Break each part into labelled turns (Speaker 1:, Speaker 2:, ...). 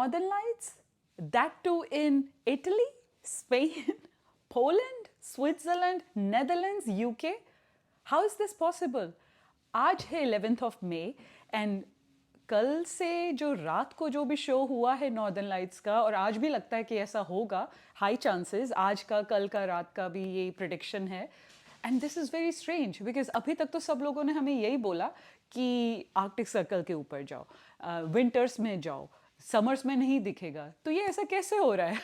Speaker 1: Northern Lights, that too in Italy, Spain, Poland, Switzerland, Netherlands, UK. How is this possible? आज है 11th of May and कल से जो रात को जो भी शो हुआ है नॉर्दर्न लाइट्स का, और आज भी लगता है कि ऐसा होगा, हाई चांसेस, आज का कल का रात का भी ये प्रिडिक्शन है. And this is very strange because अभी तक तो सब लोगों ने हमें यही बोला कि आर्कटिक सर्कल के ऊपर जाओ, विंटर्स में जाओ, समर्स में नहीं दिखेगा. तो ये ऐसा कैसे हो रहा है?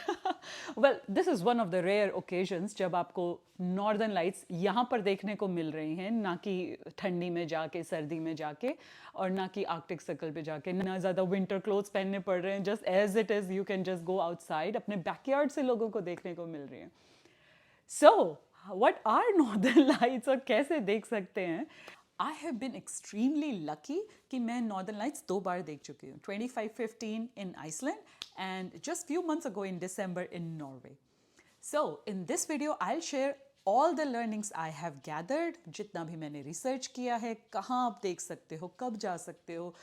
Speaker 1: Well, this is one of the rare occasions जब आपको नॉर्दर्न लाइट्स यहाँ पर देखने को मिल रही हैं, ना कि ठंडी में जाके, सर्दी में जाके, और ना कि आर्कटिक सर्कल पे जाके. ना ज़्यादा विंटर क्लोथ्स पहनने पड़ रहे हैं, just as it is you can just go outside, अपने बैकयार्ड से लोगों को देखने को मिल रही हैं. So what are northern lights और कैसे देख सकते हैं? I have been extremely lucky कि मैं नॉर्दर्न लाइट्स 2 बार देख चुकी हूँ. 2515 in Iceland and just few months ago in December in Norway. So in this video I will share all the learnings I have gathered, जितना भी मैंने research किया है, कहाँ आप देख सकते हो, कब जा सकते हो,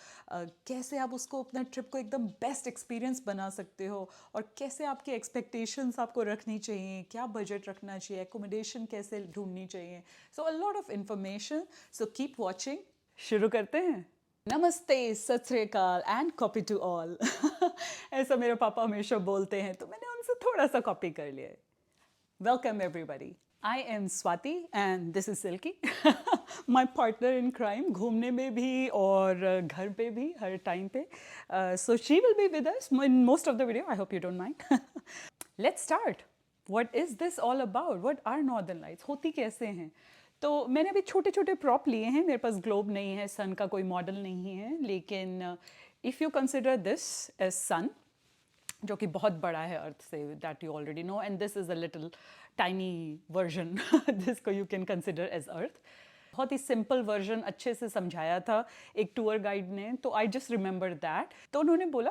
Speaker 1: कैसे आप उसको अपना ट्रिप को एकदम बेस्ट एक्सपीरियंस बना सकते हो, और कैसे आपकी एक्सपेक्टेशंस आपको रखनी चाहिए, क्या बजट रखना चाहिए, एकोमोडेशन कैसे ढूंढनी चाहिए. So a lot of information, so keep watching. शुरू करते हैं. नमस्ते, सत श्री अकाल एंड कॉपी टू ऑल. ऐसा मेरे पापा हमेशा बोलते हैं, तो मैंने उनसे थोड़ा सा कॉपी कर लिया है. Welcome everybody. I am Swati and this is Silky, my partner in crime, घूमने में भी और घर पे भी, हर टाइम पे. So she will be with us in most of the video. I hope you don't mind. Let's start. What is this all about? What are Northern Lights? होती कैसे हैं? तो मैंने अभी छोटे छोटे प्रॉप लिए हैं. मेरे पास ग्लोब नहीं है, सन का कोई मॉडल नहीं है, लेकिन if you consider this as sun, जो कि बहुत बड़ा है अर्थ से, that you already know, and this is a little tiny version जिसको you can consider as earth. बहुत ही सिंपल वर्जन अच्छे से समझाया था एक टूर गाइड ने, तो आई जस्ट रिमेंबर दैट. तो उन्होंने बोला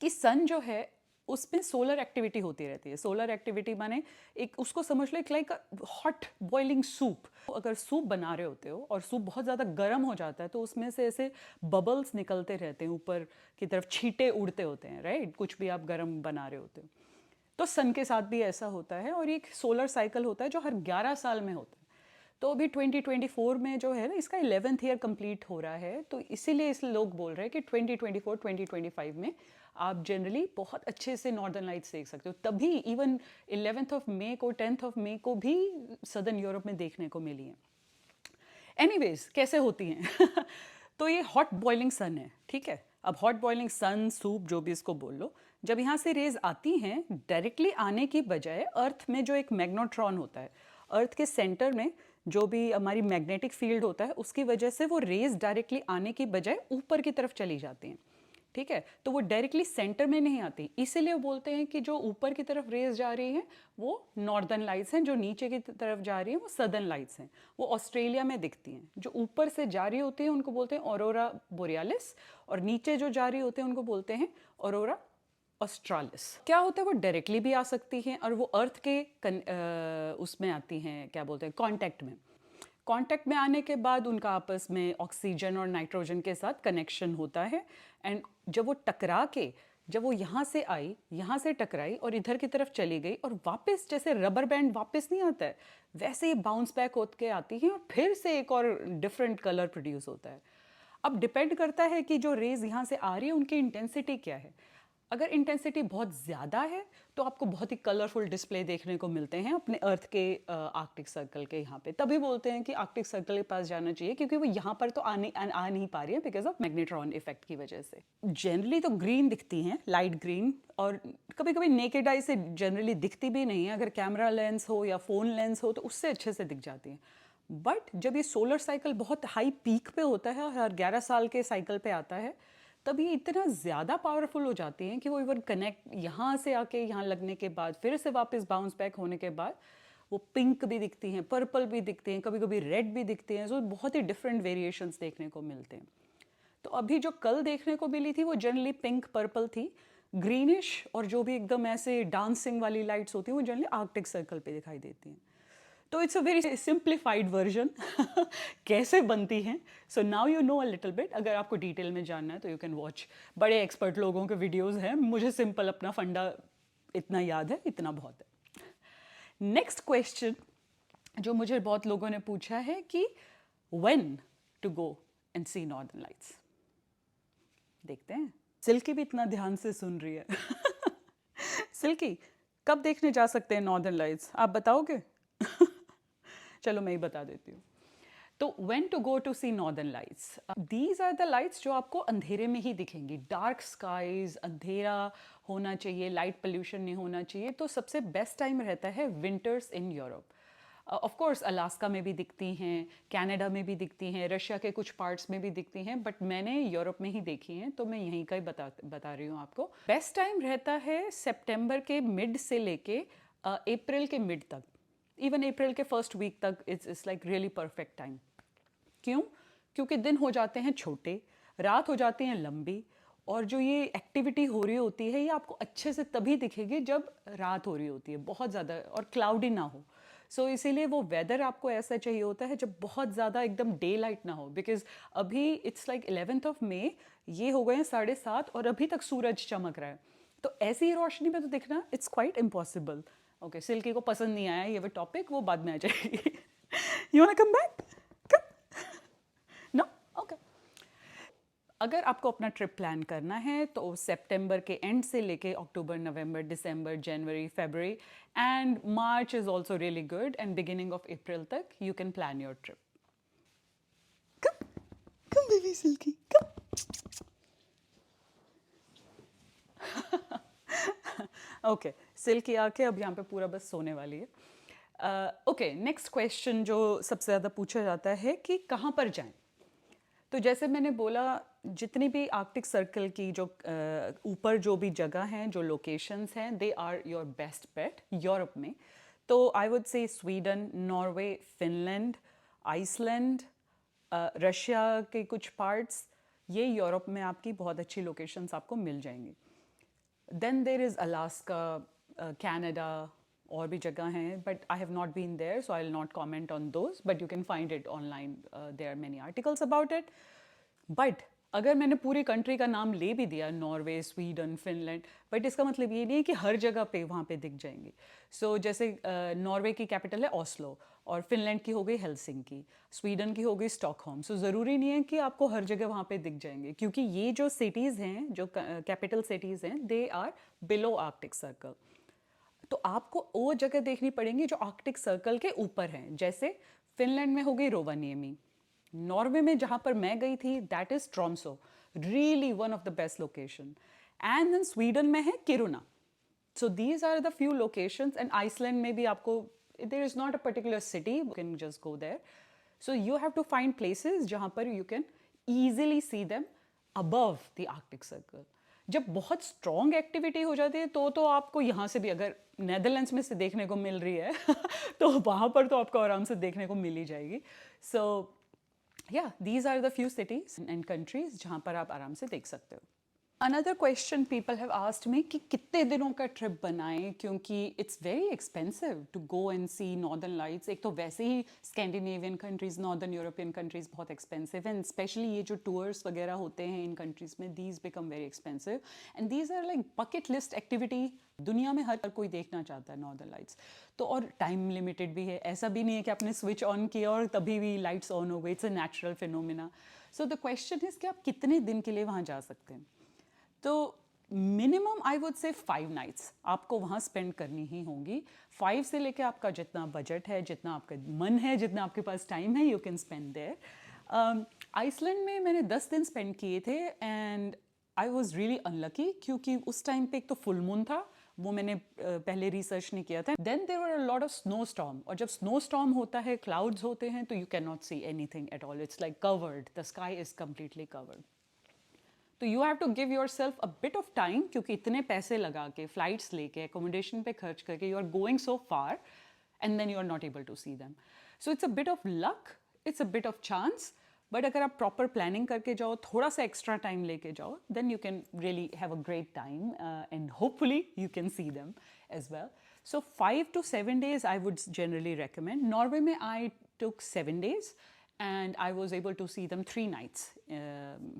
Speaker 1: कि सन जो है उसमें सोलर एक्टिविटी होती रहती है. सोलर एक्टिविटी माने एक, उसको समझ लो एक लाइक हॉट बॉइलिंग सूप. अगर सूप बना रहे होते हो और सूप बहुत ज़्यादा गर्म हो जाता है, तो उसमें से ऐसे बबल्स निकलते रहते हैं, ऊपर की तरफ छींटे उड़ते होते हैं, राइट? कुछ भी आप गर्म बना रहे होते हो. तो सन के साथ भी ऐसा होता है, और एक सोलर साइकिल होता है जो हर 11 साल में होता है. तो अभी 2024 में जो है ना, इसका 11th ईयर कंप्लीट हो रहा है, तो इसीलिए इस लोग बोल रहे हैं कि 2024 2025 में आप जनरली बहुत अच्छे से नॉर्दर्न लाइट्स देख सकते हो. तभी इवन 11th ऑफ मे को, 10th ऑफ मे को भी सदर्न यूरोप में देखने को मिली हैं. एनीवेज, कैसे होती हैं? तो ये हॉट बॉइलिंग सन है, ठीक है. अब हॉट बॉइलिंग सन, सूप, जो भी इसको बोल लो, जब यहाँ से रेज आती हैं, डायरेक्टली आने की बजाय अर्थ में जो एक मैग्नेट्रॉन होता है, अर्थ के सेंटर में जो भी हमारी मैग्नेटिक फील्ड होता है, उसकी वजह से वो रेज डायरेक्टली आने की बजाय ऊपर की तरफ चली जाती हैं, ठीक है. तो वो डायरेक्टली सेंटर में नहीं आती, इसीलिए बोलते हैं कि जो ऊपर की तरफ रेज जा रही हैं वो नॉर्दर्न लाइट्स हैं, जो नीचे की तरफ जा रही हैं वो सदर्न लाइट्स हैं. वो ऑस्ट्रेलिया में दिखती हैं. जो ऊपर से जा रही होती हैं उनको बोलते हैं ऑरोरा बोरियालिस, और नीचे जो जा रही होते हैं उनको बोलते हैं ऑरोरा ऑस्ट्रालिस. क्या होता है, वो डायरेक्टली भी आ सकती हैं, और वो अर्थ के उसमें आती हैं, क्या बोलते हैं, कांटेक्ट में. कांटेक्ट में आने के बाद उनका आपस में ऑक्सीजन और नाइट्रोजन के साथ कनेक्शन होता है, एंड जब वो टकरा के, जब वो यहाँ से आई, यहाँ से टकराई और इधर की तरफ चली गई, और वापस जैसे रबर बैंड वापस नहीं आता है, वैसे ही बाउंस बैक होके आती है, और फिर से एक और डिफरेंट कलर प्रोड्यूस होता है. अब डिपेंड करता है कि जो रेज यहाँ से आ रही है उनकी इंटेंसिटी क्या है. अगर इंटेंसिटी बहुत ज़्यादा है तो आपको बहुत ही कलरफुल डिस्प्ले देखने को मिलते हैं अपने अर्थ के आर्कटिक सर्कल के यहाँ पे. तभी बोलते हैं कि आर्कटिक सर्कल के पास जाना चाहिए, क्योंकि वो यहाँ पर तो आ नहीं पा रही है बिकॉज ऑफ मैग्नेट्रॉन इफेक्ट की वजह से. जनरली तो ग्रीन दिखती हैं, लाइट ग्रीन, और कभी कभी नेकेड आई से जनरली दिखती भी नहीं है. अगर कैमरा लेंस हो या फ़ोन लेंस हो तो उससे अच्छे से दिख जाती हैं. बट जब ये सोलर साइकिल बहुत हाई पीक पे होता है, हर 11 साल के साइकिल पे आता है, तब ये इतना ज़्यादा पावरफुल हो जाती हैं कि वो इवन कनेक्ट यहाँ से आके यहाँ लगने के बाद, फिर से वापस बाउंस बैक होने के बाद, वो पिंक भी दिखती हैं, पर्पल भी दिखती हैं, कभी कभी रेड भी दिखती हैं. सो बहुत ही डिफरेंट वेरिएशंस देखने को मिलते हैं. तो अभी जो कल देखने को मिली थी वो जनरली पिंक पर्पल थी. ग्रीनिश और जो भी एकदम ऐसे डांसिंग वाली लाइट्स होती हैं वो जनरली आर्कटिक सर्कल पे दिखाई देती हैं. तो it's a very simplified version कैसे बनती हैं. So now you know a little bit. अगर आपको डिटेल में जानना है तो यू कैन वॉच. बड़े एक्सपर्ट लोगों के वीडियोज़ हैं. मुझे सिंपल अपना फंडा इतना याद है, इतना बहुत है. नेक्स्ट क्वेश्चन जो मुझे बहुत लोगों ने पूछा है कि when to go and see northern lights. देखते हैं. सिल्की भी इतना ध्यान से सुन रही है. सिल्की, कब देखने जा सकते हैं नॉर्दर्न लाइट्स, आप बताओगे? चलो मैं ही बता देती हूँ. तो when to go to see northern lights, these are the lights जो आपको अंधेरे में ही दिखेंगी. डार्क स्काईज, अंधेरा होना चाहिए, लाइट पोल्यूशन नहीं होना चाहिए. तो सबसे बेस्ट टाइम रहता है winters in Europe. Of course Alaska में भी दिखती हैं, कनाडा में भी दिखती हैं, रशिया के कुछ पार्ट्स में भी दिखती हैं, बट मैंने यूरोप में ही देखी हैं, तो मैं यहीं का ही बता रही हूँ आपको. बेस्ट टाइम रहता है सितंबर के मिड से लेके अप्रैल के मिड तक. इवन अप्रैल के फर्स्ट वीक तक it's like really perfect time. क्यों? क्योंकि दिन हो जाते हैं छोटे, रात हो जाती हैं लंबी, और जो ये एक्टिविटी हो रही होती है ये आपको अच्छे से तभी दिखेगी जब रात हो रही होती है, बहुत ज़्यादा और क्लाउडी ना हो. सो इसीलिए वो वेदर आपको ऐसा चाहिए होता है जब बहुत ज़्यादा एकदम डे लाइट ना हो. बिकॉज अभी it's like 11th of May, ये हो गए हैं 7:30 और अभी तक सूरज चमक रहा है. तो ऐसी रोशनी में तो दिखना it's quite impossible. Okay, Silky को पसंद नहीं आया ये वो टॉपिक, वो बाद में आ जाएगी. You want to come back? No? Okay. अगर आपको अपना ट्रिप प्लान करना है तो सितंबर के एंड से लेके October, November, December, January, February and March is also really good, and beginning of April तक you can plan your trip. Come come baby Silky, come. Okay, Silky आके अब यहाँ पे पूरा बस सोने वाली है. ओके, नेक्स्ट क्वेश्चन जो सबसे ज़्यादा पूछा जाता है कि कहाँ पर जाएं. तो जैसे मैंने बोला, जितनी भी आर्कटिक सर्कल की जो ऊपर जो भी जगह हैं, जो लोकेशंस हैं, they are your best bet Europe में. तो I would say Sweden, Norway, Finland, Iceland, Russia के कुछ पार्ट्स, ये यूरोप में आपकी बहुत अच्छी लोकेशंस आपको मिल जाएंगी. Then there is Alaska, Canada, और भी जगह हैं, but I have not been there so I will not comment on those, but you can find it online. There are many articles about it. But अगर मैंने पूरी country का नाम ले भी दिया, नॉर्वे, स्वीडन, फिनलैंड, बट इसका मतलब ये नहीं है कि हर जगह पे वहाँ पे दिख जाएंगी. सो जैसे नॉर्वे की कैपिटल है ओस्लो, और फिनलैंड की हो गई हेलसिंकी, स्वीडन की हो गई स्टॉकहोम. सो ज़रूरी नहीं है कि आपको हर जगह वहाँ पे दिख जाएंगे, क्योंकि ये जो सिटीज़ हैं, जो कैपिटल सिटीज़ हैं, they are below Arctic circle. तो आपको वो जगह देखनी पड़ेंगी जो आर्कटिक सर्कल के ऊपर हैं. जैसे फिनलैंड में हो गई रोवानियमी. नॉर्वे में जहाँ पर मैं गई थी that is Tromso, really one of the best location. And then Sweden में है Kiruna. So these are the few locations. And Iceland में भी आपको there is not a particular city, you can just go there. So you have to find places जहाँ पर you can easily see them above the arctic circle. जब बहुत strong activity हो जाती है तो आपको यहाँ से भी, अगर नेदरलैंड्स में से देखने को मिल रही है तो वहाँ पर तो आपको आराम से देखने को मिल ही जाएगी. सो yeah, these are the few cities and countries जहाँ पर आप आराम से देख सकते हो. Another question people have asked me कि कितने दिनों का ट्रिप बनाएं, क्योंकि it's very expensive to go and see northern lights. एक तो वैसे ही Scandinavian countries, northern European countries बहुत एक्सपेंसिव हैं, स्पेशली ये जो टूर्स वगैरह होते हैं इन कंट्रीज में, these become very expensive and these are like bucket list activity. दुनिया में हर कोई देखना चाहता है नॉर्दर्न लाइट्स. तो और टाइम लिमिटेड भी है, ऐसा भी नहीं है कि आपने स्विच ऑन किया और तभी भी लाइट्स ऑन हो गई. It's a natural phenomena. So the question is कि आप कितने दिन के लिए वहाँ जा सकते हैं. तो मिनिमम आई वुड से 5 nights आपको वहाँ स्पेंड करनी ही होंगी. 5 से लेके आपका जितना बजट है, जितना आपका मन है, जितना आपके पास टाइम है, you can spend there. Iceland में मैंने 10 दिन स्पेंड किए थे and I was really unlucky, क्योंकि उस टाइम पे एक तो फुल मून था, वो मैंने पहले रिसर्च नहीं किया था. Then there were a lot of snow storm, और जब स्नो स्टॉर्म होता है, क्लाउड्स होते हैं, तो you can not see anything at all. It's like covered, the sky is completely covered. तो you have to give yourself a bit of time, क्योंकि इतने पैसे लगा के, फ्लाइट्स लेके, एकोमोडेशन पे खर्च करके, you are going so far and then you are not able to see them. So it's a bit of luck, it's a bit of chance. But अगर आप प्रॉपर प्लानिंग करके जाओ, थोड़ा सा एक्स्ट्रा टाइम लेके जाओ, then you can really have a great time and hopefully you can see them as well. So 5 to 7 days I would generally recommend. Norway में I took 7 days and I was able to see them 3 nights,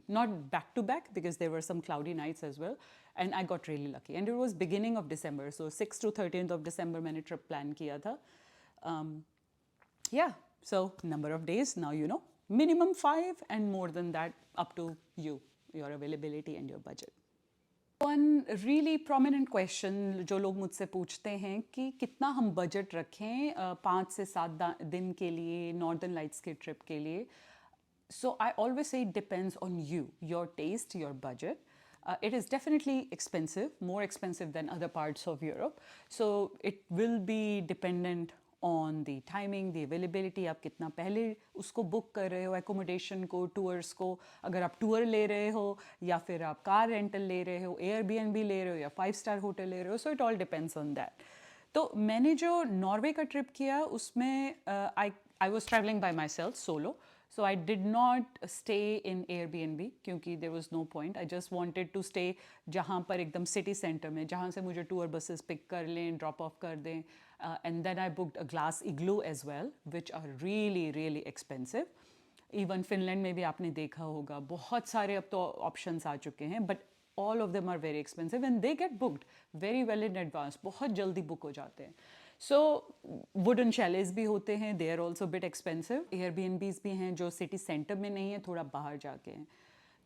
Speaker 1: not back to back because there were some cloudy nights as well, and I got really lucky. And it was beginning of December, so 6th to 13th of December मैंने trip plan किया था. Yeah, so number of days, now you know, minimum 5 and more than that up to you, your availability and your budget. One really prominent question जो लोग मुझसे पूछते हैं कि कितना हम बजट रखें 5 से 7 दिन के लिए नॉर्दर्न लाइट्स के ट्रिप के लिए. So I always say it depends on you, your taste, your budget. It is definitely expensive, more expensive than other parts of Europe. So it will be dependent on the timing, the availability. आप कितना पहले उसको book कर रहे हो, accommodation को, tours को. अगर आप tour ले रहे हो या फिर आप car rental ले रहे हो, Airbnb ले रहे हो या 5-star hotel ले रहे हो. So it all depends on that. तो मैंने जो नॉर्वे का ट्रिप किया उसमें I was traveling by myself solo. So I did not stay in Airbnb क्योंकि there was no point. I just wanted to stay जहाँ पर एकदम city center में, जहाँ से मुझे tour buses pick कर लें, drop off कर दें. And then I booked a glass igloo as well, which are really, really expensive. Even Finland में भी आपने देखा होगा, बहुत सारे अब तो options आ चुके हैं, but all of them are very expensive and they get booked very well in advance. बहुत जल्दी book हो जाते हैं. So wooden chalets भी होते हैं, they are also a bit expensive. Airbnbs भी हैं जो city center में नहीं है, थोड़ा बाहर जाके हैं.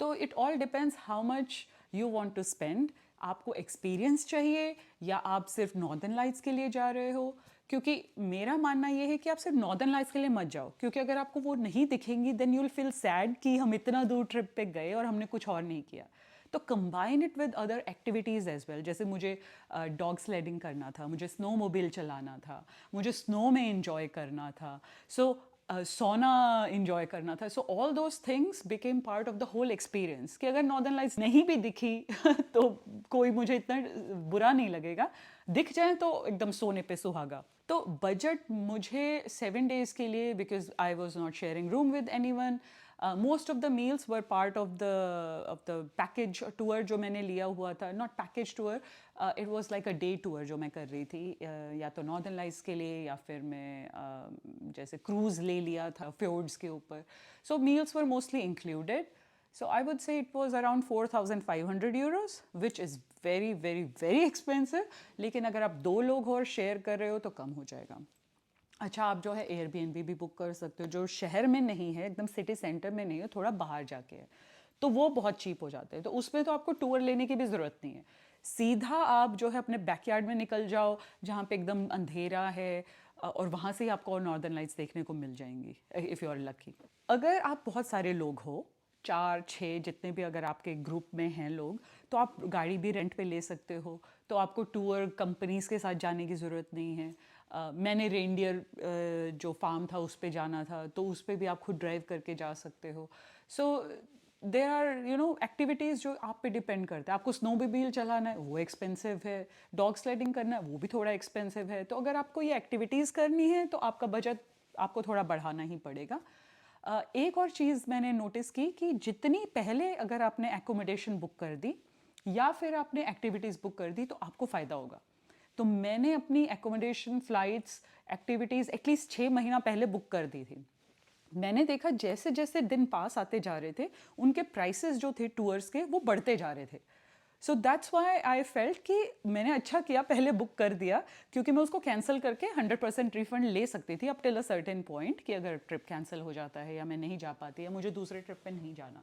Speaker 1: तो it all depends how much you want to spend. आपको एक्सपीरियंस चाहिए या आप सिर्फ नॉर्दर्न लाइट्स के लिए जा रहे हो. क्योंकि मेरा मानना ये है कि आप सिर्फ नॉर्दर्न लाइट्स के लिए मत जाओ, क्योंकि अगर आपको वो नहीं दिखेंगी then you will feel sad कि हम इतना दूर ट्रिप पे गए और हमने कुछ और नहीं किया. तो combine it with other activities as well. जैसे मुझे डॉग स्लेडिंग करना था, मुझे स्नो मोबाइल चलाना था, मुझे स्नो में इंजॉय करना था, सो सोना इंजॉय करना था. So all those things became part of the whole experience. कि अगर नॉर्दर्न लाइट्स नहीं भी दिखी तो कोई मुझे इतना बुरा नहीं लगेगा, दिख जाए तो एकदम सोने पे सुहागा. तो बजट मुझे 7 days के लिए, because I was not sharing room with any one. Most of the meals were part of the package tour जो मैंने लिया हुआ था. Not package tour, it was like a day tour जो मैं कर रही थी, या तो Northern Lights के लिए या फिर मैं जैसे cruise ले लिया था fjords के ऊपर. So meals were mostly included. So I would say it was around 4,500 euros, which is very very very expensive. लेकिन अगर आप 2 लोग और share कर रहे हो तो कम हो जाएगा. अच्छा, आप जो है एयरबीएनबी भी बुक कर सकते हो जो शहर में नहीं है, एकदम सिटी सेंटर में नहीं है, थोड़ा बाहर जाके है, तो वो बहुत चीप हो जाते हैं. तो उसमें तो आपको टूर लेने की भी ज़रूरत नहीं है. सीधा आप जो है अपने बैकयार्ड में निकल जाओ जहाँ पे एकदम अंधेरा है, और वहाँ से ही आपको और नॉर्दर्न लाइट्स देखने को मिल जाएंगी इफ़ यू आर लकी. अगर आप बहुत सारे लोग हो, 4-6 जितने भी अगर आपके ग्रुप में हैं लोग, तो आप गाड़ी भी रेंट पे ले सकते हो. तो आपको टूर कंपनीज़ के साथ जाने की ज़रूरत नहीं है. मैंने रेनडियर जो फार्म था उस पे जाना था, तो उस पे भी आप खुद ड्राइव करके जा सकते हो. सो देयर आर एक्टिविटीज़ जो आप पे डिपेंड करता है. आपको स्नोमोबाइल चलाना है, वो एक्सपेंसिव है. डॉग स्लेडिंग करना है, वो भी थोड़ा एक्सपेंसिव है. तो अगर आपको ये एक्टिविटीज़ करनी है तो आपका बजट आपको थोड़ा बढ़ाना ही पड़ेगा. एक और चीज़ मैंने नोटिस की कि जितनी पहले अगर आपने एकोमोडेशन बुक कर दी या फिर आपने एक्टिविटीज़ बुक कर दी तो आपको फ़ायदा होगा. तो मैंने अपनी एकोमोडेशन, फ्लाइट्स, एक्टिविटीज़ एटलीस्ट 6 महीना पहले बुक कर दी थी. मैंने देखा जैसे जैसे दिन पास आते जा रहे थे उनके प्राइसेस जो थे टूर्स के वो बढ़ते जा रहे थे. So that's why I felt कि मैंने अच्छा किया पहले बुक कर दिया, क्योंकि मैं उसको कैंसिल करके 100% रिफंड ले सकती थी up till a certain point कि अगर ट्रिप कैंसिल हो जाता है या मैं नहीं जा पाती या मुझे दूसरे ट्रिप पे नहीं जाना.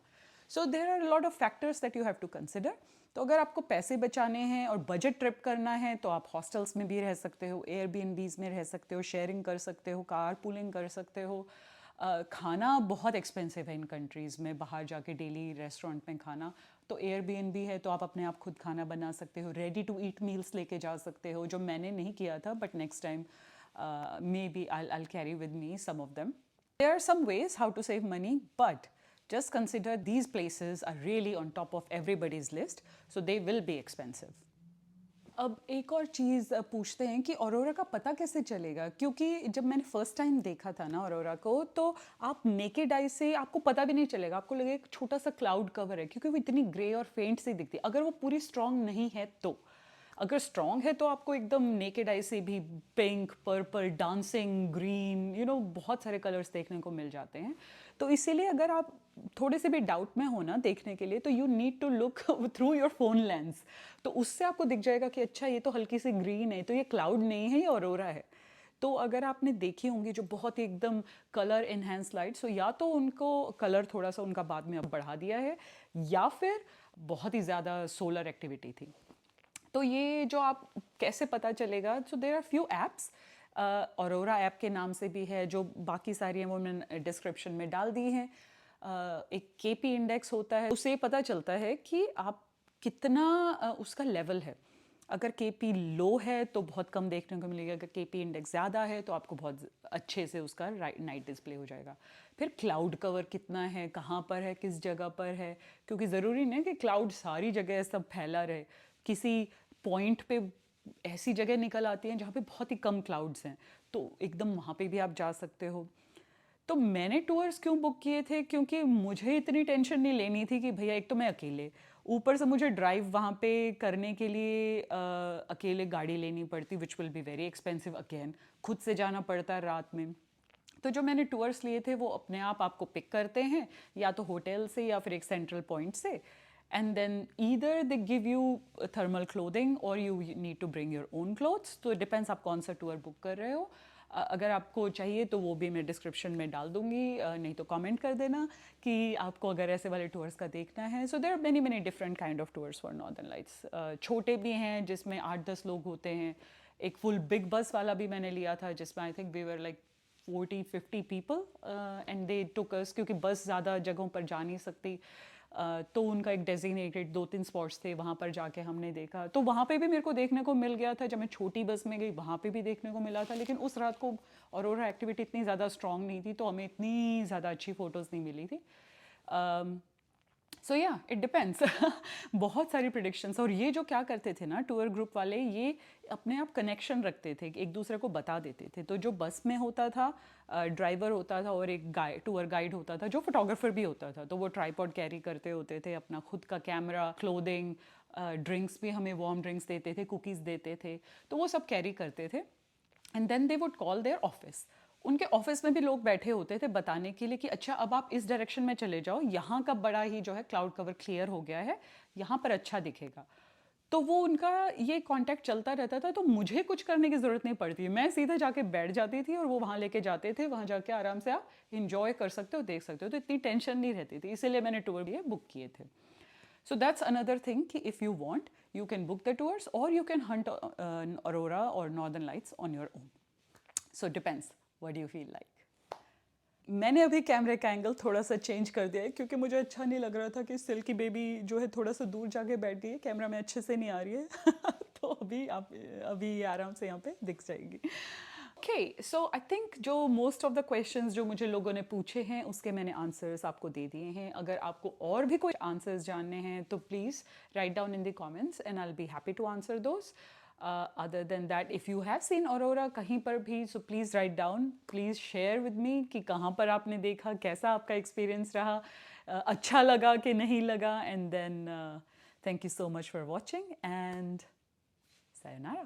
Speaker 1: So there are lot of factors that you have to consider. तो अगर आपको पैसे बचाने हैं और बजट ट्रिप करना है तो आप हॉस्टल्स में भी रह सकते हो, एयरबीएनबीज में रह सकते हो, शेयरिंग कर सकते हो, कार पूलिंग कर सकते हो. खाना बहुत एक्सपेंसिव है इन कंट्रीज़ में, बाहर जाके डेली रेस्टोरेंट में खाना. तो एयरबीएनबी है तो आप अपने आप खुद खाना बना सकते हो, रेडी टू ईट मील्स लेके जा सकते हो, जो मैंने नहीं किया था, but next time may be I'll carry with me some of them. There are some ways how to save money, but just consider these places are really on top of everybody's list, so they will be expensive. अब एक और चीज़ पूछते हैं कि aurora का पता कैसे चलेगा, क्योंकि जब मैंने फर्स्ट टाइम देखा था ना ऑरोरा को, तो आप नेकेड आई से आपको पता भी नहीं चलेगा, आपको लगेगा एक छोटा सा क्लाउड कवर है, क्योंकि वो इतनी ग्रे और फेंट सी दिखती है. अगर वो पूरी स्ट्रॉन्ग नहीं है तो अगर स्ट्रॉन्ग है तो आपको एकदम नेकेड आई से भी पिंक, पर्पल, डांसिंग, ग्रीन, बहुत सारे कलर्स देखने को मिल जाते हैं। तो इसीलिए अगर आप थोड़े से भी डाउट में हो ना देखने के लिए, तो you need to look through your phone lens. तो उससे आपको दिख जाएगा कि अच्छा ये तो हल्की सी ग्रीन है, तो ये क्लाउड नहीं है, ये ऑरोरा है। तो अगर आपने देखी होंगी जो बहुत ही एकदम कलर इन्हेंस लाइट्स, तो या तो उनको कलर थोड़ा सा उनका बाद में अब बढ़ा दिया है, या फिर बहुत ही ज़्यादा सोलर एक्टिविटी थी। तो ये जो आप कैसे पता चलेगा, so there are few apps, aurora app के नाम से भी है, जो बाकी सारी हैं वो मैंने डिस्क्रिप्शन में डाल दी हैं। एक केपी इंडेक्स होता है, उससे पता चलता है कि आप कितना उसका लेवल है। अगर केपी लो है तो बहुत कम देखने को मिलेगा, अगर केपी इंडेक्स ज़्यादा है तो आपको बहुत अच्छे से उसका नाइट डिस्प्ले हो जाएगा। फिर क्लाउड कवर कितना है, कहाँ पर है, किस जगह पर है, क्योंकि ज़रूरी नहीं कि क्लाउड सारी जगह सब फैला रहे। किसी पॉइंट पे ऐसी जगह निकल आती हैं जहाँ पे बहुत ही कम क्लाउड्स हैं, तो एकदम वहाँ पे भी आप जा सकते हो। तो मैंने टूर्स क्यों बुक किए थे, क्योंकि मुझे इतनी टेंशन नहीं लेनी थी कि भैया एक तो मैं अकेले, ऊपर से मुझे ड्राइव वहाँ पे करने के लिए अकेले गाड़ी लेनी पड़ती, which will be very expensive again, खुद से जाना पड़ता है रात में। तो जो मैंने टूर्स लिए थे वो अपने आप आपको पिक करते हैं, या तो होटल से या फिर एक सेंट्रल पॉइंट से, and then either they give you thermal clothing और you need to bring your own clothes. तो डिपेंड्स आप कौन सा टूर बुक कर रहे हो। अगर आपको चाहिए तो वो भी मैं डिस्क्रिप्शन में डाल दूंगी, नहीं तो कमेंट कर देना कि आपको अगर ऐसे वाले टूर्स का देखना है। So there are many many different kind of tours for northern lights. छोटे भी हैं जिसमें 8-10 लोग होते हैं, एक फुल बिग बस वाला भी मैंने लिया था जिसमें I think we were like 40-50 people and they took us, क्योंकि बस ज़्यादा जगहों पर जा नहीं सकती। तो उनका एक डेजिग्नेटेड 2-3 स्पॉट्स थे, वहाँ पर जाके हमने देखा। तो वहाँ पे भी मेरे को देखने को मिल गया था, जब मैं छोटी बस में गई वहाँ पे भी देखने को मिला था, लेकिन उस रात को ऑरोरा एक्टिविटी इतनी ज़्यादा स्ट्रॉन्ग नहीं थी, तो हमें इतनी ज़्यादा अच्छी फ़ोटोज़ नहीं मिली थी। सो या इट डिपेंड्स। बहुत सारी प्रिडिक्शंस। और ये जो क्या करते थे ना टूर ग्रुप वाले, ये अपने आप कनेक्शन रखते थे, एक दूसरे को बता देते थे। तो जो बस में होता था, ड्राइवर होता था और एक टूर गाइड होता था जो फोटोग्राफर भी होता था, तो वो ट्राईपॉड कैरी करते होते थे, अपना खुद का कैमरा, क्लोथिंग, ड्रिंक्स भी हमें वार्म ड्रिंक्स देते थे, कुकीज़ देते थे, तो वो सब कैरी करते थे। And then they would call their office. उनके ऑफिस में भी लोग बैठे होते थे बताने के लिए कि अच्छा अब आप इस डायरेक्शन में चले जाओ, यहाँ का बड़ा ही जो है क्लाउड कवर क्लियर हो गया है, यहाँ पर अच्छा दिखेगा। तो वो उनका ये कांटेक्ट चलता रहता था, तो मुझे कुछ करने की ज़रूरत नहीं पड़ती, मैं सीधा जाके बैठ जाती थी और वो वहाँ लेके जाते थे, वहाँ जाके आराम से आप इंजॉय कर सकते हो, देख सकते हो, तो इतनी टेंशन नहीं रहती थी। इसीलिए मैंने टूर भी बुक किए थे। So that's another thing कि if you want, you can book the tours or you can hunt aurora or northern lights on your own. So depends, what do you feel like? मैंने अभी कैमरे का angle थोड़ा सा change कर दिया है, क्योंकि मुझे अच्छा नहीं लग रहा था कि सिल्की बेबी जो है थोड़ा सा दूर जाके बैठ गई है, कैमरा में अच्छे से नहीं आ रही है। तो अभी आराम से यहाँ पे दिख जाएगी। ओके, सो आई थिंक जो मोस्ट ऑफ द क्वेश्चंस जो मुझे लोगों ने पूछे हैं उसके मैंने आंसर्स आपको दे दिए हैं। अगर आपको और भी कोई आंसर्स जानने हैं तो please write down in the comments and I will be happy to answer those. Other than that, if you have seen aurora कहीं पर भी, so please write down, please share with me कि कहाँ पर आपने देखा, कैसा आपका एक्सपीरियंस रहा, अच्छा लगा कि नहीं लगा। And then thank you so much for watching and sayonara.